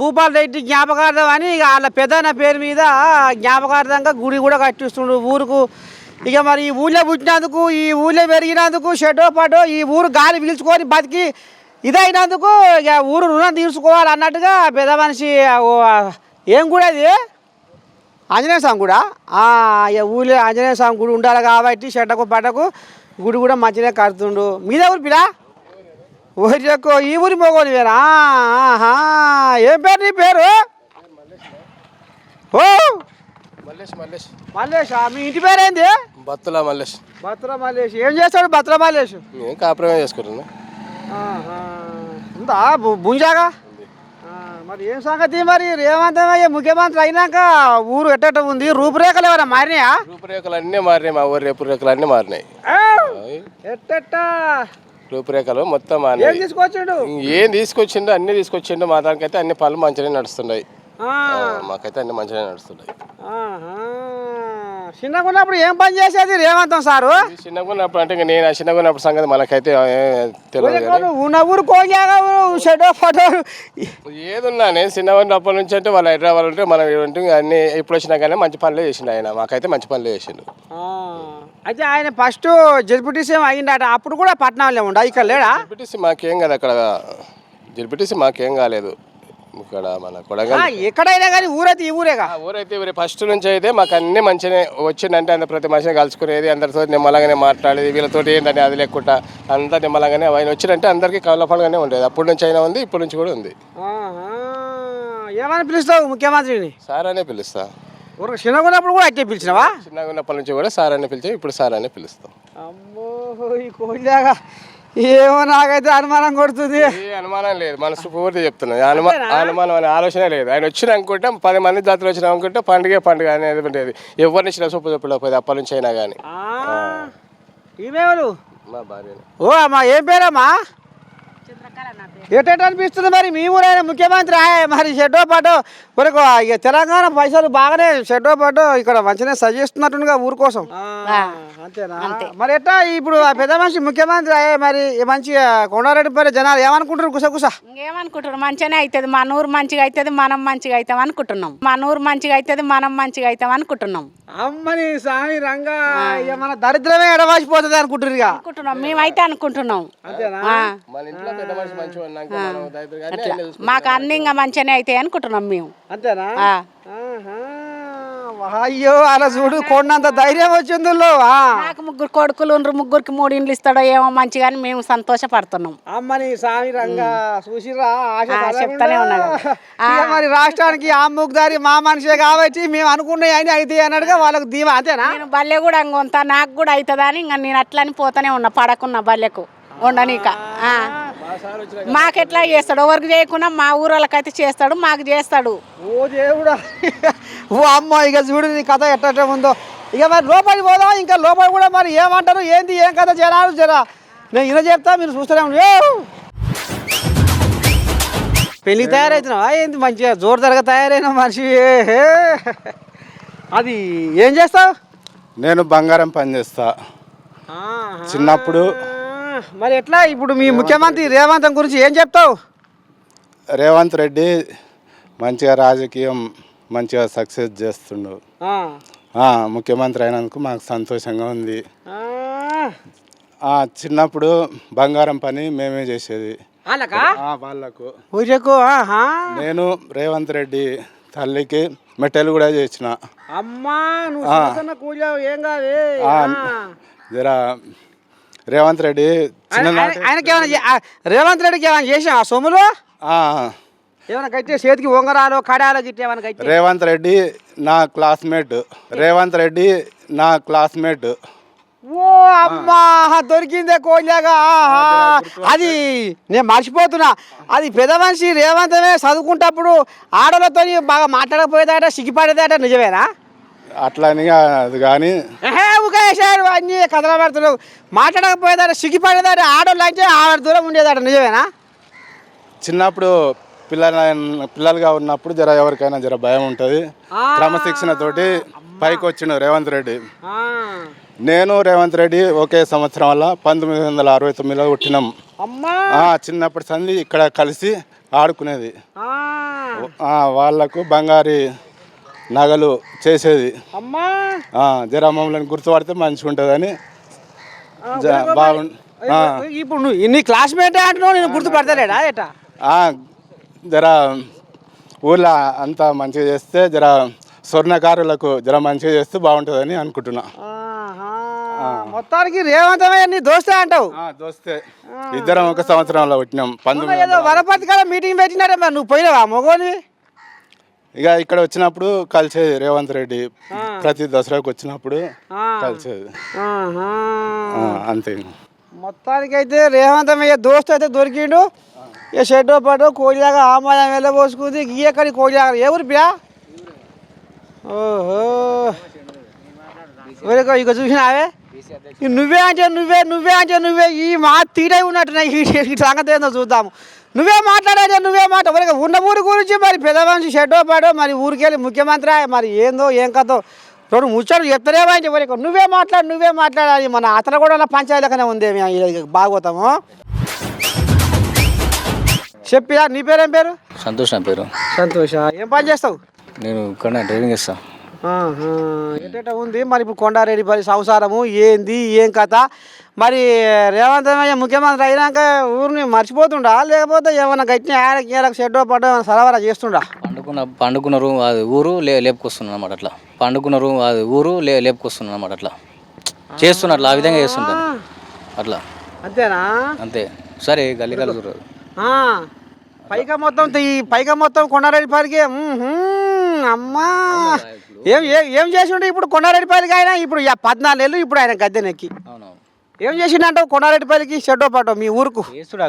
భూపాల్ రెడ్డి జ్ఞాపకార్థం అని ఇక వాళ్ళ పెద్దన్న పేరు మీద జ్ఞాపకార్థంగా గుడి కూడా కట్టిస్తుండ్రు ఊరుకు. ఇక మరి ఈ ఊళ్ళో పుట్టినందుకు, ఈ ఊళ్ళో పెరిగినందుకు, షెడో పడో ఈ ఊరు గాలి పీల్చుకొని బతికి ఇదైనందుకు ఇక ఊరు రుణం తీర్చుకోవాలి అన్నట్టుగా పెద్ద మనిషి. ఏం కూడా అది ఆంజనేయ స్వామి కూడా ఇక ఊళ్ళో ఆంజనేయ స్వామి గుడి ఉండాలి కాబట్టి షెడ్డకు పడ్డకు గుడి కూడా మంచిగా కడుతుండు. మీద ఊరి పిల్ల ఊరి ఎక్కువ ఈ ఊరి పోగోని వేరా. ఏం పేరు నీ పేరు? ఓ మల్లేష్. మీ ఇంటి పేరు ఏంది? బత్తుల మల్లేష్. బత్తుల మల్లేష్ ఏం చేస్తాడు? బత్తుల మల్లేష్ కాపురమే చేసుకుంటున్నా. ఉందా భూజాగా? మరి ఏం సంగతి? మరి రేవంతమయ్య ముఖ్యమంత్రి అయినాక ఊరు ఎట్ట ఉంది? రూపురేఖలు ఎవరైనా మారినాయా? రూపురేఖలు అన్నీ మారినాయి. మా ఊరి రూపురేఖలు అన్నీ మారినాయి. ఎట్ట రూపురేఖలు మొత్తం ఏం తీసుకొచ్చిండు? ఏం తీసుకొచ్చిండో అన్ని తీసుకొచ్చిండు. మా దానికైతే అన్ని పనులు మంచిగా నడుస్తున్నాయి. మాకైతే అన్ని మంచిగా నడుస్తున్నాయి. చిన్నగా ఉన్నప్పుడు ఏం పని చేసేది రేవంతం సారు? చిన్నగా ఉన్నప్పుడు అంటే నేను చిన్నగా ఉన్నప్పుడు సంగతి మనకైతే తెలియదు. ఉన్న ఊరు కోగాగా షెడో ఫోటో ఏదున్నా నేను చిన్నగా ఉన్నప్పటి నుంచి అంటే వాళ్ళు హైదరాబాద్ ఉంటే మనం అన్ని ఇప్పుడు వచ్చినా కానీ మంచి పనులే చేసిండు ఆయన. మాకైతే మంచి పనులే చేసిండు. అయితే ఆయన ఫస్ట్ జడ్పీటీసీ అయిందట. అప్పుడు కూడా పట్టణంలో ఉండ ఇక్కడ లేడా? జడ్పీటీసీ మాకేం కదా అక్కడ. జడ్పీటీసీ మాకేం కాలేదు ఇక్కడ. మన కొడగల్ ఎక్కడైనా కానీ ఊరైతే ఈ ఊరేగా. ఊరైతే ఊరే ఫస్ట్ నుంచి అయితే మాకు అన్ని మంచిగా వచ్చిందంటే అందరు ప్రతి మనిషిని కలుసుకునేది, అందరితో నిమ్మలంగానే మాట్లాడేది. వీళ్ళతోటి ఏంటంటే అది లేకుండా అంతా నిమ్మలంగానే ఆయన వచ్చిందంటే అందరికీ కలపలుగానే ఉండేది. అప్పటి నుంచి అయినా ఉంది, ఇప్పటి నుంచి కూడా ఉంది. ఏమని పిలుస్తావు ముఖ్యమంత్రిని? సార్ అనే పిలుస్తా. చిన్నగా ఉన్నప్పుడు కూడా అయితే పిలిచినావా? చిన్నగా ఉన్నప్పటి నుంచి కూడా సార్ అనే పిలిచాం, ఇప్పుడు సార్ అనే పిలుస్తాం. అమ్మో ఈ కోళ్ళగా ఏమో నాకైతే అనుమానం కొడుతుంది. అనుమానం లేదు, మనసు పూర్తి చెప్తున్నాను. అనుమానం అనే ఆలోచన లేదు. ఆయన వచ్చిన అనుకుంటే 10 మంది జాతర వచ్చిన అనుకుంటే పండుగ అనేది ఉండేది. ఎవరిని ఇచ్చిన చూపకపోతే అప్పటి నుంచి అయినా కానీ. ఈమెవరు? మా భార్య. ఓ అమ్మా ఏం పేరమ్మా? ఎట్ట అనిపిస్తుంది మరి మీ ఊరైన ముఖ్యమంత్రి మరి షెడ్డో పడ్డో వరకు ఇక తెలంగాణ పైసలు బాగానే షెడ్డో పడ్డో ఇక్కడ మంచిగా సజెస్తున్నట్టుగా ఊరు కోసం అంతేనా? మరి ఎట్టా ఇప్పుడు పెద్ద మనిషి ముఖ్యమంత్రి మరి మంచిగా కొండారెడ్డి పరి జనాలు ఏమనుకుంటారు? గుసగుస ఏమనుకుంటారు? మంచిగానే అవుతుంది. మన ఊరు మంచిగా అవుతుంది, మనం మంచిగా అవుతాం అనుకుంటున్నాం. మన ఊరు మంచిగా అవుతుంది, మనం మంచిగా అవుతాం అనుకుంటున్నాం. అమ్మని సామి రంగా ఇక మన దరిద్రమే ఎడవాసిపోతుంది అనుకుంటున్నాం. మేమైతే అనుకుంటున్నాం. మాకు అన్ని ఇంకా మంచిగానే అవుతాయి అనుకుంటున్నాం మేము. అంతేనా? అయ్యో అలా చూడు కొండంత ధైర్యం వచ్చింది. నాకు 3 కొడుకులు, 3కి 3 ఇండ్లు ఇస్తాడో ఏమో మంచిగా అని మేము సంతోషపడుతున్నాం. అమ్మని సామి రంగా చూసిరా చెప్తానే ఉన్నాడు. మరి రాష్ట్రానికి ఆ ముగ్గుదారి మా మనిషే కాబట్టి మేము అనుకున్నాయి అని అయితే అన్నట్టుగా వాళ్ళకు ధీమా. అంతేనా? నేను బల్లె కూడా అంగొంత నాకు కూడా అవుతుందా అని ఇంకా నేను అట్లని పోతానే ఉన్నా. పడకున్నా బల్లెకు ఉండనీక. మాకెట్లా చేస్తాడు? ఎవరికి చేయకుండా మా ఊరోళ్ళకైతే చేస్తాడు, మాకు చేస్తాడు. ఓ దేవుడా, ఓ అమ్మ ఇక చూడు నీ కథ ఎట్ట ఉందో. ఇక మరి లోపలికి పోదాం. ఇంకా లోపలి కూడా మరి ఏమంటారు ఏంది ఏం కథ జనాలు జరా నేను ఇలా చెప్తా మీరు చూస్తూనే. పెళ్ళి తయారవుతున్నావా ఏంది? మంచిగా జోరుదారుగా తయారైన మనిషి. అది ఏం చేస్తావు? నేను బంగారం పని చేస్తా. చిన్నప్పుడు మరి ఎట్లా ఇప్పుడు మీ ముఖ్యమంత్రి రేవంత్ గురించి ఏం చెప్తావు? రేవంత్ రెడ్డి మంచిగా రాజకీయం మంచిగా సక్సెస్ చేస్తుండు. ముఖ్యమంత్రి అయినందుకు మాకు సంతోషంగా ఉంది. చిన్నప్పుడు బంగారం పని మేమే చేసేది వాళ్ళకు. నేను రేవంత్ రెడ్డి తల్లికి మెట్టెలు కూడా చేసిన. అమ్మా ఏం కాదు జరా రేవంత్ రెడ్డి రేవంత్ రెడ్డికి ఏమైనా చేసా ఆ సొమ్ములు? ఏమైనా కట్టే చేతికి ఉంగరాలు కడాలు గిట్టే ఏమైనా కట్టే? రేవంత్ రెడ్డి నా క్లాస్మేట్. ఓ అమ్మా దొరికిందే కోళ్ళగా. అది నేను మర్చిపోతున్నా. అది పెద్ద మనిషి రేవంతమే చదువుకుంటప్పుడు ఆడలతో బాగా మాట్లాడకపోయేదాట, సిగ్గిపడేదాట. నిజమేనా? అట్లా అని అది కానీ ఊకేసారు అన్నీ కథలు పెడుతున్నావు. మాట్లాడకపోయేదాట, సిగ్గిపడేదాట, ఆడోళ్ళు అంటే ఆడ దూరం ఉండేదాట. నిజమేనా? చిన్నప్పుడు పిల్లలుగా ఉన్నప్పుడు జర ఎవరికైనా జర భయం ఉంటుంది. క్రమశిక్షణతోటి పైకి వచ్చిండు రేవంత్ రెడ్డి. నేను రేవంత్ రెడ్డి ఒకే సంవత్సరం వల్ల 1969లో పుట్టినాం. చిన్నప్పటి సంది ఇక్కడ కలిసి ఆడుకునేది. వాళ్ళకు బంగారు నగలు చేసేది. అమ్మా జర మమ్మల్ని గుర్తుపడితే మంచిగా ఉంటుందని బాగుంది. ఇప్పుడు నువ్వు నీ క్లాస్మేట్ అంటున్నావు, నేను గుర్తుపడతలేడా ఏటా? జర ఊళ్ళో అంతా మంచిగా చేస్తే జర స్వర్ణకారులకు జర మంచిగా చేస్తే బాగుంటుందని అనుకుంటున్నా. మొత్తానికి రేవంతమే నీ దోస్తే అంటావు? దోస్తే ఇద్దరం ఒక సంవత్సరంలో పుట్టినాం. 19 ఏదో వరపతి కాడ మీటింగ్ పెట్టినారే, మరి నువ్వు పోయినావా మొగోని? ఇక ఇక్కడ వచ్చినప్పుడు కలిసేది రేవంత్ రెడ్డి, ప్రతి దసరాకు వచ్చినప్పుడు కలిసేది అంతే. మొత్తానికైతే రేవంతమయ్య దోస్తు అయితే దొరికిండు. ఇక షెడ్డో పాటో కోడిలాగా ఆమాయం వెళ్ళబోసుకుంది. గీయక్కడి కోడిలాగా ఏ ఊరి ప్రియా? ఓహో ఇక చూసినావే, నువ్వే అంటే నువ్వే ఈ మా తీరై ఉన్నట్టున్నాయి. ఈ సంగతి ఏందో చూద్దాము. నువ్వే మాట్లాడే నువ్వే ఉన్న ఊరి గురించి మరి పెద్ద మనిషి షెడ్డో పాడో మరి ఊరికెళ్ళి ముఖ్యమంత్రి మరి ఏందో ఏం కథో రెండు ముచ్చట్లు చెప్తారేమో అంటే వరకు నువ్వే మాట్లాడాలి. మన అతను కూడా పంచాయతీలకనే ఉందేమి బాగోతాము. చెప్పిరా, నీ పేరేం పేరు? సంతోష్ నా పేరు. సంతోష. ఏం పని చేస్తావు? నేను ఇక్కడ డ్రైవింగ్ చేస్తాను. ఎట్ట ఉంది మరి ఇప్పుడు కొండారెడ్డి పల్లి సంసారము ఏంది ఏం కథ? మరి రేవంత్ రెడ్డి ముఖ్యమంత్రి అయినాక ఊరిని మర్చిపోతుండా, లేకపోతే ఏమైనా గట్టిన ఏడకి షెడ్డో పడ్డో ఏమైనా సరఫరా చేస్తుండా? పండుకున్నారు అది ఊరు లేపుకొస్తున్నాను అన్నమాట. అట్లా పండుకున్నారు అది ఊరు లేపుకొస్తున్నాను అన్నమాట. అట్లా చేస్తున్నట్లు ఆ విధంగా చేస్తుంటాను అట్లా. అంతేనా? అంతే. సరే గల్లీ చూడరు పైగా మొత్తం కొండారెడ్డి పల్లికి. అమ్మా ఏం చేసిండు ఇప్పుడు కొండారెడ్డి పల్లికి? ఆయన ఇప్పుడు 14 ఏళ్ళు ఇప్పుడు ఆయన గద్దెనెక్కి ఏం చేసిండంటావు కొండారెడ్డి పల్లికి షెడ్డో పాటో మీ ఊరుకు? చేస్తుడు